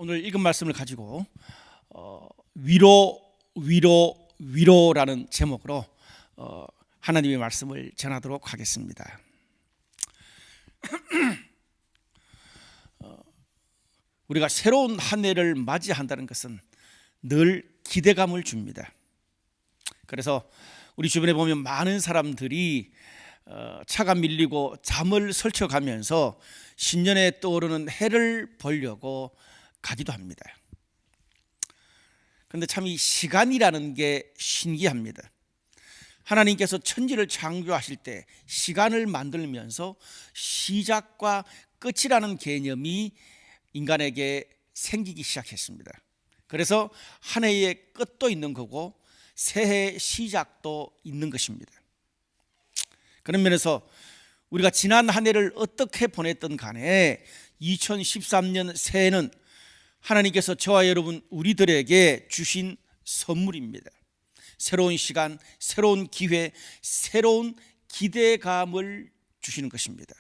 오늘 읽은 말씀을 가지고 위로라는 제목으로 하나님의 말씀을 전하도록 하겠습니다. 우리가 새로운 한 해를 맞이한다는 것은 늘 기대감을 줍니다. 그래서 우리 주변에 보면 많은 사람들이 차가 밀리고 잠을 설쳐가면서 신년에 떠오르는 해를 보려고 가기도 합니다. 그런데 참 이 시간이라는 게 신기합니다. 하나님께서 천지를 창조하실 때 시간을 만들면서 시작과 끝이라는 개념이 인간에게 생기기 시작했습니다. 그래서 한 해의 끝도 있는 거고 새해의 시작도 있는 것입니다. 그런 면에서 우리가 지난 한 해를 어떻게 보냈던 간에 2013년 새해는 하나님께서 저와 여러분 우리들에게 주신 선물입니다. 새로운 시간, 새로운 기회, 새로운 기대감을 주시는 것입니다.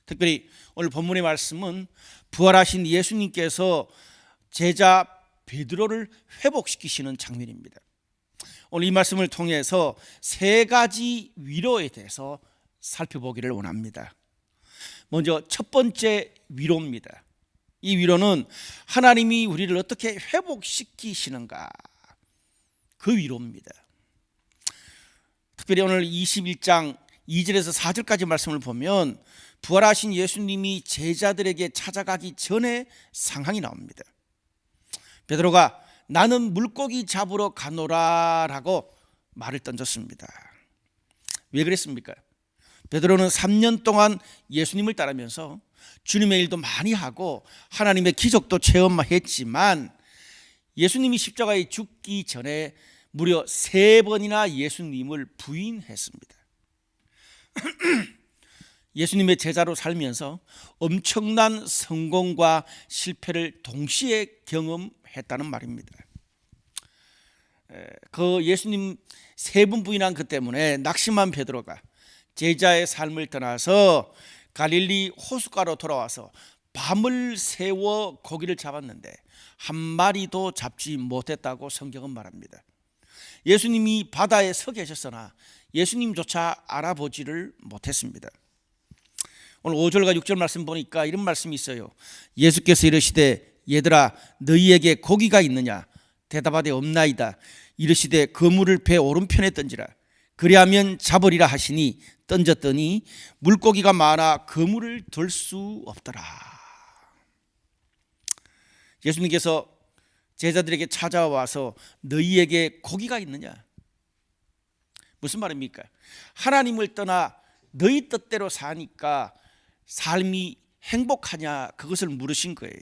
특별히 오늘 본문의 말씀은 부활하신 예수님께서 제자 베드로를 회복시키시는 장면입니다. 오늘 이 말씀을 통해서 세 가지 위로에 대해서 살펴보기를 원합니다. 먼저 첫 번째 위로입니다. 이 위로는 하나님이 우리를 어떻게 회복시키시는가, 그 위로입니다. 특별히 오늘 21장 2절에서 4절까지 말씀을 보면 부활하신 예수님이 제자들에게 찾아가기 전에 상황이 나옵니다. 베드로가 나는 물고기 잡으러 가노라 라고 말을 던졌습니다. 왜 그랬습니까? 베드로는 3년 동안 예수님을 따르면서 주님의 일도 많이 하고 하나님의 기적도 체험했지만 예수님이 십자가에 죽기 전에 무려 3번이나 예수님을 부인했습니다. 예수님의 제자로 살면서 엄청난 성공과 실패를 동시에 경험했다는 말입니다. 그 예수님 3번 부인한 것 때문에 낙심한 베드로가 제자의 삶을 떠나서 갈릴리 호숫가로 돌아와서 밤을 새워 고기를 잡았는데 한 마리도 잡지 못했다고 성경은 말합니다. 예수님이 바다에 서 계셨으나 예수님조차 알아보지를 못했습니다. 오늘 5절과 6절 말씀 보니까 이런 말씀이 있어요. 예수께서 이르시되 얘들아 너희에게 고기가 있느냐? 대답하되 없나이다. 이르시되 그물을 배 오른편에 던지라. 그리하면 잡으리라 하시니 던졌더니 물고기가 많아 그물을 들 수 없더라. 예수님께서 제자들에게 찾아와서 너희에게 고기가 있느냐? 무슨 말입니까? 하나님을 떠나 너희 뜻대로 사니까 삶이 행복하냐, 그것을 물으신 거예요.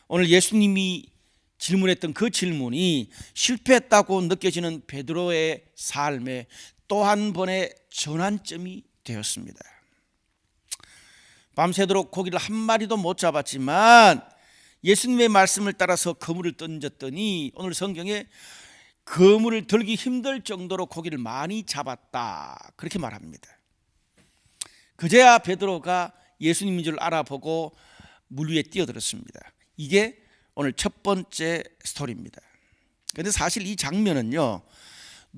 오늘 예수님이 질문했던 그 질문이 실패했다고 느껴지는 베드로의 삶에 또 한 번의 전환점이 되었습니다. 밤새도록 고기를 한 마리도 못 잡았지만 예수님의 말씀을 따라서 그물을 던졌더니 오늘 성경에 그물을 들기 힘들 정도로 고기를 많이 잡았다, 그렇게 말합니다. 그제야 베드로가 예수님인 줄 알아보고 물 위에 뛰어들었습니다. 이게 오늘 첫 번째 스토리입니다. 그런데 사실 이 장면은요,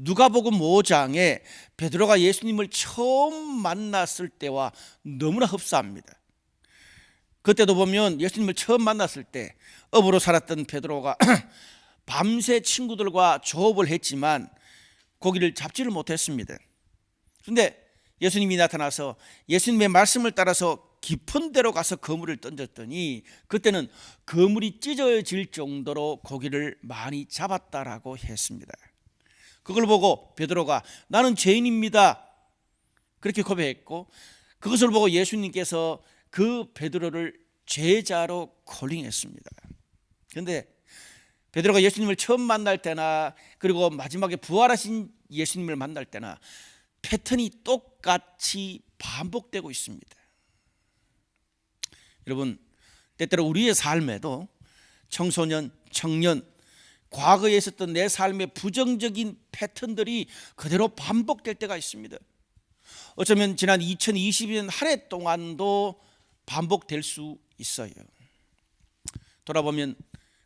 누가복음 5장에 베드로가 예수님을 처음 만났을 때와 너무나 흡사합니다. 그때도 보면 예수님을 처음 만났을 때 업으로 살았던 베드로가 밤새 친구들과 조업을 했지만 고기를 잡지를 못했습니다. 그런데 예수님이 나타나서 예수님의 말씀을 따라서 깊은 데로 가서 그물을 던졌더니 그때는 그물이 찢어질 정도로 고기를 많이 잡았다라고 했습니다. 그걸 보고 베드로가 나는 죄인입니다, 그렇게 고백했고, 그것을 보고 예수님께서 그 베드로를 제자로 콜링했습니다. 그런데 베드로가 예수님을 처음 만날 때나 그리고 마지막에 부활하신 예수님을 만날 때나 패턴이 똑같이 반복되고 있습니다. 여러분, 때때로 우리의 삶에도 청소년, 청년, 과거에 있었던 내 삶의 부정적인 패턴들이 그대로 반복될 때가 있습니다. 어쩌면 지난 2022년 한 해 동안도 반복될 수 있어요. 돌아보면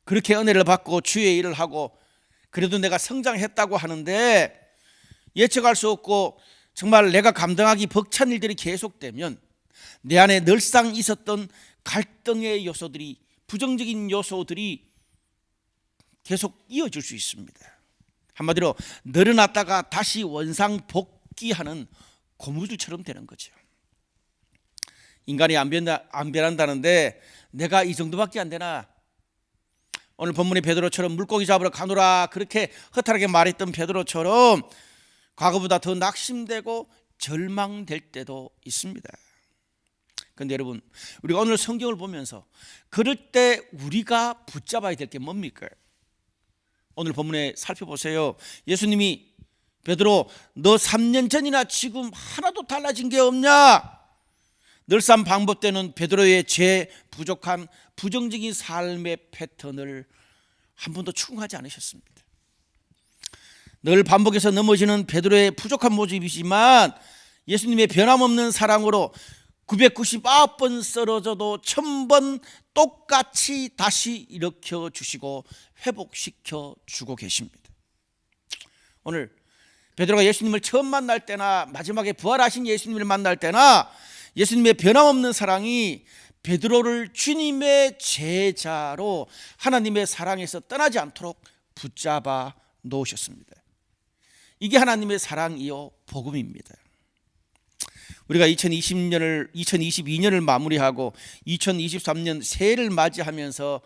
그렇게 은혜를 받고 주의 일을 하고 그래도 내가 성장했다고 하는데 예측할 수 없고 정말 내가 감당하기 벅찬 일들이 계속되면 내 안에 늘상 있었던 갈등의 요소들이, 부정적인 요소들이 계속 이어질 수 있습니다. 한마디로 늘어났다가 다시 원상복귀하는 고무줄처럼 되는 거죠. 인간이 안 변한다는데 내가 이 정도밖에 안 되나? 오늘 본문의 베드로처럼 물고기 잡으러 가노라 그렇게 허탈하게 말했던 베드로처럼 과거보다 더 낙심되고 절망될 때도 있습니다. 그런데 여러분, 우리가 오늘 성경을 보면서 그럴 때 우리가 붙잡아야 될 게 뭡니까? 오늘 본문에 살펴보세요. 예수님이 베드로, 너 3년 전이나 지금 하나도 달라진 게 없냐? 늘상 반복되는 베드로의 죄, 부족한 부정적인 삶의 패턴을 한 번도 추궁하지 않으셨습니다. 늘 반복해서 넘어지는 베드로의 부족한 모습이지만 예수님의 변함없는 사랑으로 999번 쓰러져도 1000번 똑같이 다시 일으켜 주시고 회복시켜 주고 계십니다. 오늘 베드로가 예수님을 처음 만날 때나 마지막에 부활하신 예수님을 만날 때나 예수님의 변함없는 사랑이 베드로를 주님의 제자로 하나님의 사랑에서 떠나지 않도록 붙잡아 놓으셨습니다. 이게 하나님의 사랑이요 복음입니다. 우리가 2022년을 마무리하고 2023년 새해를 맞이하면서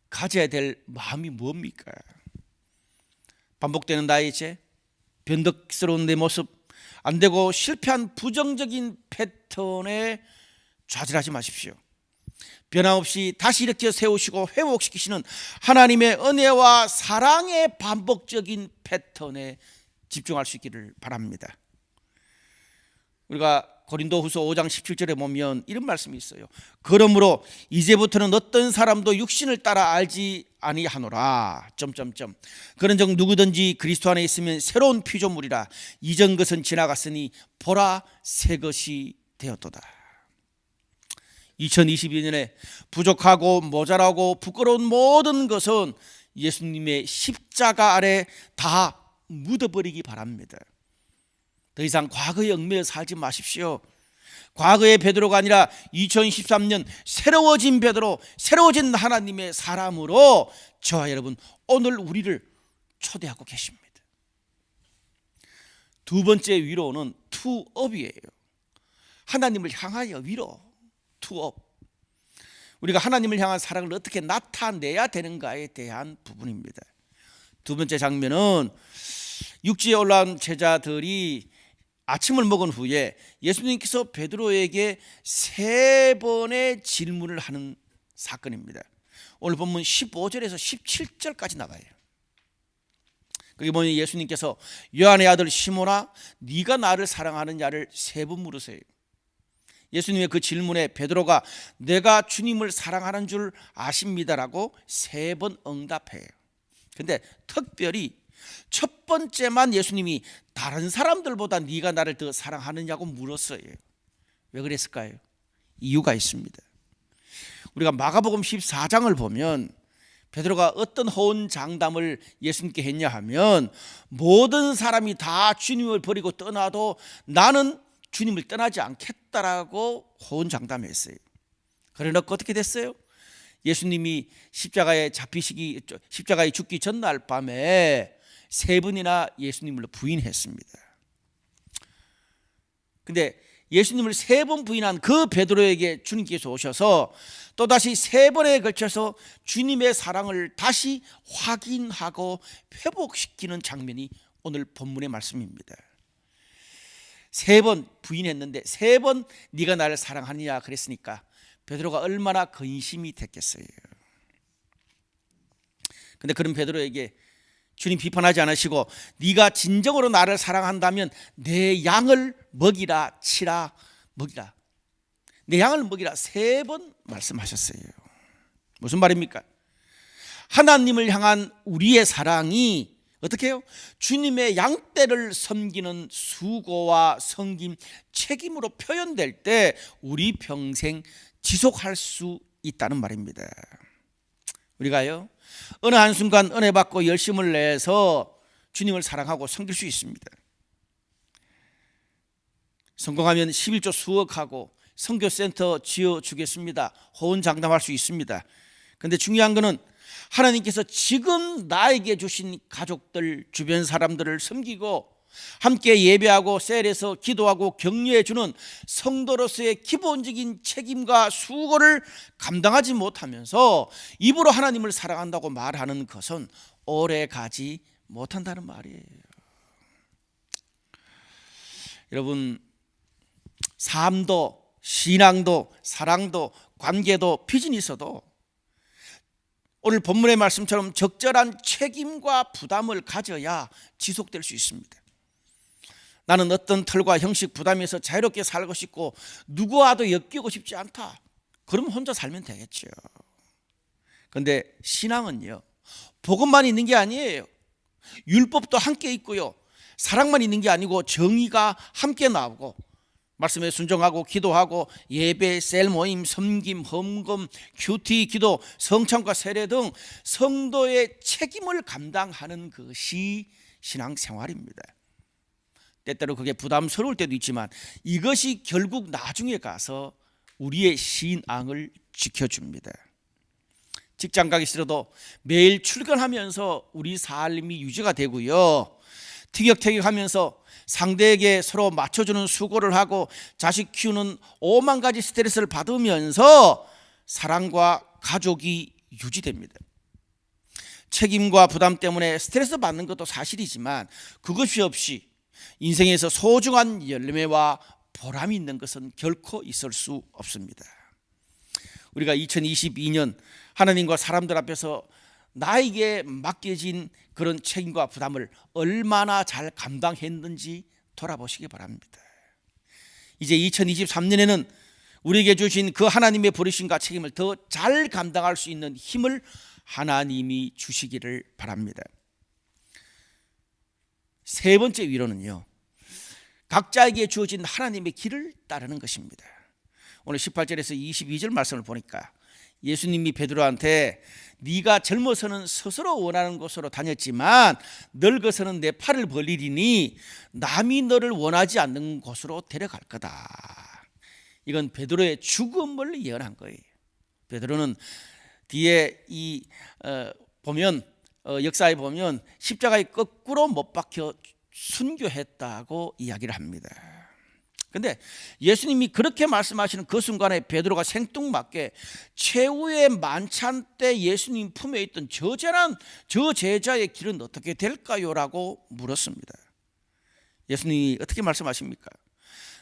가져야 될 마음이 뭡니까? 반복되는 나의 죄, 변덕스러운 내 모습, 안되고 실패한 부정적인 패턴에 좌절하지 마십시오. 변함없이 다시 일으켜 세우시고 회복시키시는 하나님의 은혜와 사랑의 반복적인 패턴에 집중할 수 있기를 바랍니다. 우리가 고린도후서 5장 17절에 보면 이런 말씀이 있어요. 그러므로 이제부터는 어떤 사람도 육신을 따라 알지 아니하노라. 그런즉 누구든지 그리스도 안에 있으면 새로운 피조물이라. 이전 것은 지나갔으니 보라 새 것이 되었도다. 2022년에 부족하고 모자라고 부끄러운 모든 것은 예수님의 십자가 아래 다 묻어버리기 바랍니다. 더 이상 과거에 얽매여 살지 마십시오. 과거의 베드로가 아니라 2013년 새로워진 베드로, 새로워진 하나님의 사람으로 저와 여러분 오늘 우리를 초대하고 계십니다. 두 번째 위로는 투업이에요. 하나님을 향하여 위로, 투업. 우리가 하나님을 향한 사랑을 어떻게 나타내야 되는가에 대한 부분입니다. 두 번째 장면은 육지에 올라온 제자들이 아침을 먹은 후에 예수님께서 베드로에게 3번의 질문을 하는 사건입니다. 오늘 본문 15절에서 17절까지 나와요. 거기 보면 예수님께서 요한의 아들 시몬아 네가 나를 사랑하느냐를 3번 물으세요. 예수님의 그 질문에 베드로가 내가 주님을 사랑하는 줄 아십니다라고 3번 응답해요. 근데 특별히 첫 번째만 예수님이 다른 사람들보다 네가 나를 더 사랑하느냐고 물었어요. 왜 그랬을까요? 이유가 있습니다. 우리가 마가복음 14장을 보면 베드로가 어떤 호언장담을 예수님께 했냐 하면 모든 사람이 다 주님을 버리고 떠나도 나는 주님을 떠나지 않겠다라고 호언장담했어요. 그래놓고 어떻게 됐어요? 예수님이 십자가에 죽기 전날 밤에 3번이나 예수님을 부인했습니다. 근데 예수님을 3번 부인한 그 베드로에게 주님께서 오셔서 또다시 3번에 걸쳐서 주님의 사랑을 다시 확인하고 회복시키는 장면이 오늘 본문의 말씀입니다. 3번 부인했는데 3번 네가 나를 사랑하느냐 그랬으니까 베드로가 얼마나 근심이 됐겠어요. 근데 그런 베드로에게 주님 비판하지 않으시고 네가 진정으로 나를 사랑한다면 내 양을 먹이라 치라 먹이라. 내 양을 먹이라 3번 말씀하셨어요. 무슨 말입니까? 하나님을 향한 우리의 사랑이 어떻게 해요? 주님의 양떼를 섬기는 수고와 섬김, 책임으로 표현될 때 우리 평생 지속할 수 있다는 말입니다. 우리가요, 어느 한순간 은혜 받고 열심을 내서 주님을 사랑하고 섬길 수 있습니다. 성공하면 11조 수억하고 선교센터 지어주겠습니다. 호언장담할 수 있습니다. 그런데 중요한 것은 하나님께서 지금 나에게 주신 가족들, 주변 사람들을 섬기고 함께 예배하고 셀에서 기도하고 격려해 주는 성도로서의 기본적인 책임과 수고를 감당하지 못하면서 입으로 하나님을 사랑한다고 말하는 것은 오래 가지 못한다는 말이에요. 여러분, 삶도 신앙도 사랑도 관계도 비전이 있어도 오늘 본문의 말씀처럼 적절한 책임과 부담을 가져야 지속될 수 있습니다. 나는 어떤 틀과 형식 부담에서 자유롭게 살고 싶고 누구와도 엮이고 싶지 않다. 그러면 혼자 살면 되겠죠. 그런데 신앙은요, 복음만 있는 게 아니에요. 율법도 함께 있고요, 사랑만 있는 게 아니고 정의가 함께 나오고 말씀에 순종하고 기도하고 예배, 셀 모임, 섬김, 헌금, 큐티, 기도, 성찬과 세례 등 성도의 책임을 감당하는 것이 신앙생활입니다. 때때로 그게 부담스러울 때도 있지만 이것이 결국 나중에 가서 우리의 신앙을 지켜줍니다. 직장 가기 싫어도 매일 출근하면서 우리 삶이 유지가 되고요, 티격태격하면서 상대에게 서로 맞춰주는 수고를 하고 자식 키우는 5만 가지 스트레스를 받으면서 사랑과 가족이 유지됩니다. 책임과 부담 때문에 스트레스 받는 것도 사실이지만 그것이 없이 인생에서 소중한 열매와 보람이 있는 것은 결코 있을 수 없습니다. 우리가 2022년 하나님과 사람들 앞에서 나에게 맡겨진 그런 책임과 부담을 얼마나 잘 감당했는지 돌아보시기 바랍니다. 이제 2023년에는 우리에게 주신 그 하나님의 부르심과 책임을 더 잘 감당할 수 있는 힘을 하나님이 주시기를 바랍니다. 세 번째 위로는요, 각자에게 주어진 하나님의 길을 따르는 것입니다. 오늘 18절에서 22절 말씀을 보니까 예수님이 베드로한테 네가 젊어서는 스스로 원하는 곳으로 다녔지만 늙어서는 내 팔을 벌리리니 남이 너를 원하지 않는 곳으로 데려갈 거다. 이건 베드로의 죽음을 예언한 거예요. 베드로는 뒤에 보면 역사에 보면 십자가에 거꾸로 못 박혀 순교했다고 이야기를 합니다. 그런데 예수님이 그렇게 말씀하시는 그 순간에 베드로가 생뚱맞게 최후의 만찬 때 예수님 품에 있던 저 제자의 길은 어떻게 될까요? 라고 물었습니다. 예수님이 어떻게 말씀하십니까?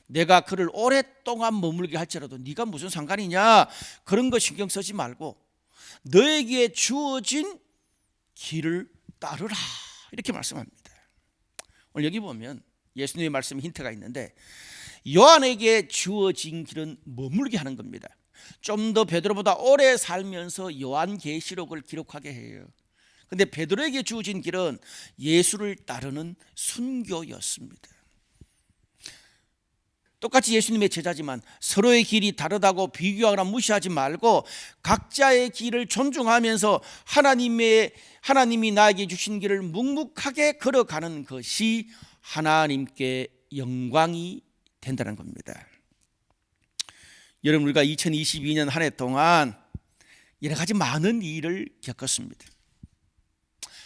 내가 그를 오랫동안 머물게 할지라도 네가 무슨 상관이냐, 그런 거 신경 쓰지 말고 너에게 주어진 길을 따르라, 이렇게 말씀합니다. 오늘 여기 보면 예수님의 말씀에 힌트가 있는데 요한에게 주어진 길은 머물게 하는 겁니다. 좀 더 베드로보다 오래 살면서 요한계시록을 기록하게 해요. 그런데 베드로에게 주어진 길은 예수를 따르는 순교였습니다. 똑같이 예수님의 제자지만 서로의 길이 다르다고 비교하거나 무시하지 말고 각자의 길을 존중하면서 하나님이 나에게 주신 길을 묵묵하게 걸어가는 것이 하나님께 영광이 된다는 겁니다. 여러분, 우리가 2022년 한 해 동안 여러 가지 많은 일을 겪었습니다.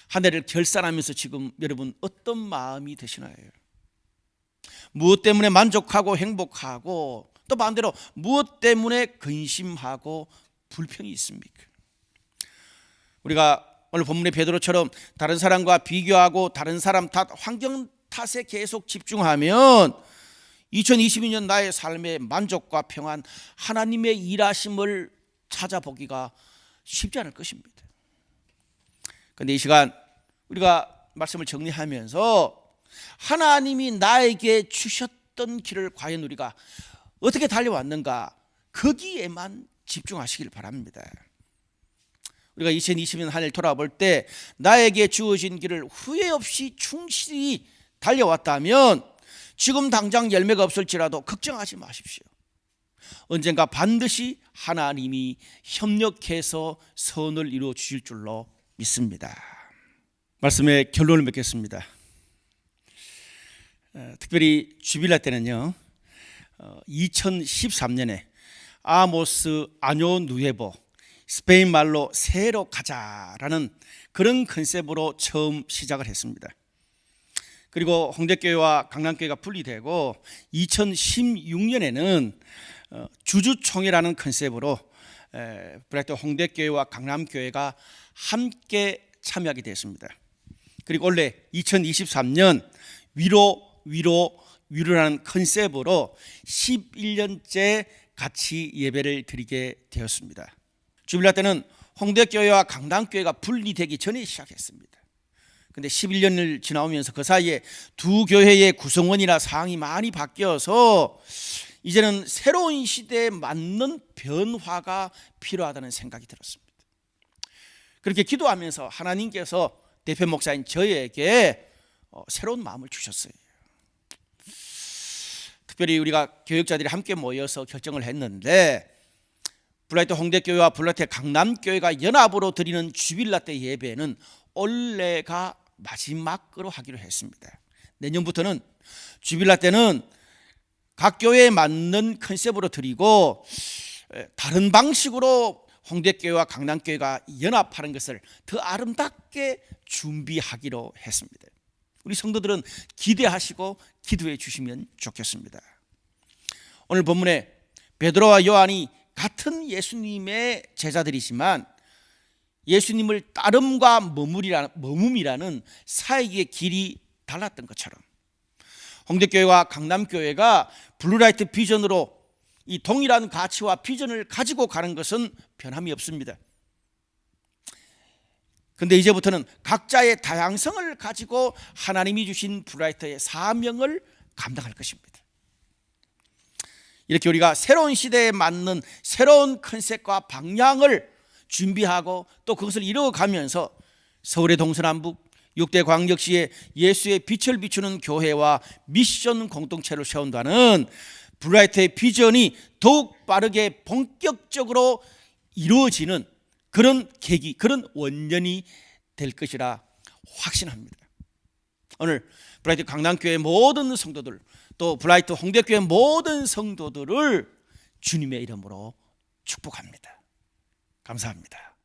한 해를 결산하면서 지금 여러분 어떤 마음이 드시나요? 무엇 때문에 만족하고 행복하고 또 반대로 무엇 때문에 근심하고 불평이 있습니까? 우리가 오늘 본문의 베드로처럼 다른 사람과 비교하고 다른 사람 탓, 환경 탓에 계속 집중하면 2022년 나의 삶의 만족과 평안, 하나님의 일하심을 찾아보기가 쉽지 않을 것입니다. 그런데 이 시간 우리가 말씀을 정리하면서 하나님이 나에게 주셨던 길을 과연 우리가 어떻게 달려왔는가, 거기에만 집중하시길 바랍니다. 우리가 2020년 한 해를 돌아볼 때 나에게 주어진 길을 후회 없이 충실히 달려왔다면 지금 당장 열매가 없을지라도 걱정하지 마십시오. 언젠가 반드시 하나님이 협력해서 선을 이루어 주실 줄로 믿습니다. 말씀의 결론을 맺겠습니다. 특별히 주빌라 때는요, 2013년에 아모스 아뇨 누에보, 스페인 말로 새로 가자라는 그런 컨셉으로 처음 시작을 했습니다. 그리고 홍대교회와 강남교회가 분리되고 2016년에는 주주총회라는 컨셉으로 브라이트 홍대교회와 강남교회가 함께 참여하게 됐습니다. 그리고 올해 2023년 위로라는 컨셉으로 11년째 같이 예배를 드리게 되었습니다. 주빌라 때는 홍대교회와 강남교회가 분리되기 전에 시작했습니다. 근데 11년을 지나오면서 그 사이에 두 교회의 구성원이나 상황이 많이 바뀌어서 이제는 새로운 시대에 맞는 변화가 필요하다는 생각이 들었습니다. 그렇게 기도하면서 하나님께서 대표 목사인 저에게 새로운 마음을 주셨어요. 특별히 우리가 교역자들이 함께 모여서 결정을 했는데, 블라이트 홍대교회와 블라이트 강남교회가 연합으로 드리는 주빌라 때 예배는 올해가 마지막으로 하기로 했습니다. 내년부터는 주빌라 때는 각 교회에 맞는 컨셉으로 드리고 다른 방식으로 홍대교회와 강남교회가 연합하는 것을 더 아름답게 준비하기로 했습니다. 우리 성도들은 기대하시고 기도해 주시면 좋겠습니다. 오늘 본문에 베드로와 요한이 같은 예수님의 제자들이지만 예수님을 따름과 머뭅이라는 사역의 길이 달랐던 것처럼 홍대교회와 강남교회가 블루라이트 비전으로 이 동일한 가치와 비전을 가지고 가는 것은 변함이 없습니다. 그런데 이제부터는 각자의 다양성을 가지고 하나님이 주신 블루라이트의 사명을 감당할 것입니다. 이렇게 우리가 새로운 시대에 맞는 새로운 컨셉과 방향을 준비하고 또 그것을 이루어가면서 서울의 동서남북 6대 광역시에 예수의 빛을 비추는 교회와 미션 공동체를 세운다는 블라이트의 비전이 더욱 빠르게 본격적으로 이루어지는 그런 계기, 그런 원년이 될 것이라 확신합니다. 오늘 블라이트 강남교회 모든 성도들, 또 블라이트 홍대교회 모든 성도들을 주님의 이름으로 축복합니다. 감사합니다.